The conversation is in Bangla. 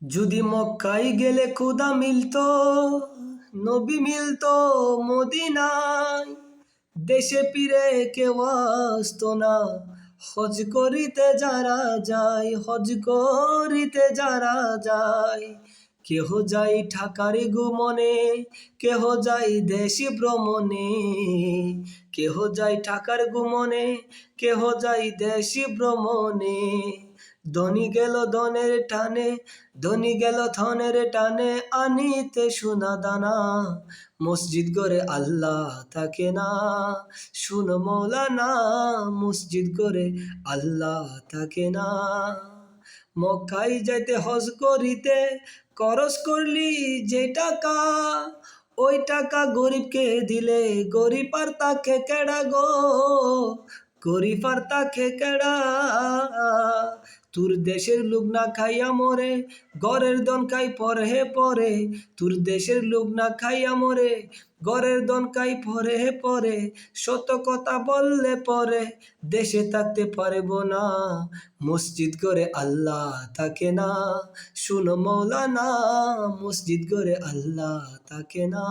যদি মক্কায় গেলে খোদা মিলতো, নবী মিলতো মদিনায়, দেশে ফিরে কেউ আসতো না। হজ করিতে যারা যায়, হজ করিতে যারা যায়, কেহ যায় ঢাকার গুমনে, কেহ যায় দেশি ভ্রমণে, কেহ যায় ঢাকার গুমনে, কেহ যায় দেশি ভ্রমণে। ধনী গেল ধনের টানে, ধনী গেল ধনের টানে, আনিতে সোনা দানা, মসজিদ গড়ে আল্লাহ থাকে না। শুনো মৌলানা, মসজিদ গড়ে আল্লাহ থাকে না। মক্কায় যাইতে হজ করিতে খরচ করলি যে টাকা, ওই টাকা গরিবকে দিলে গরিব আর তাকে কেডা গো, গরিব আর তাকে কেডা। তোর দেশের লোক না খাইয়া মরে, ঘরের দন খাই পরে পরে। তোর দেশের লোক না খাইয়া মরে, ঘরের দন খাই পরে পরে। শত কথা বললে পরে দেশে থাকতে পারব না। মসজিদ গড়ে আল্লাহ থাকে না। শুনো মৌলানা, মসজিদ গড়ে আল্লাহ থাকে না।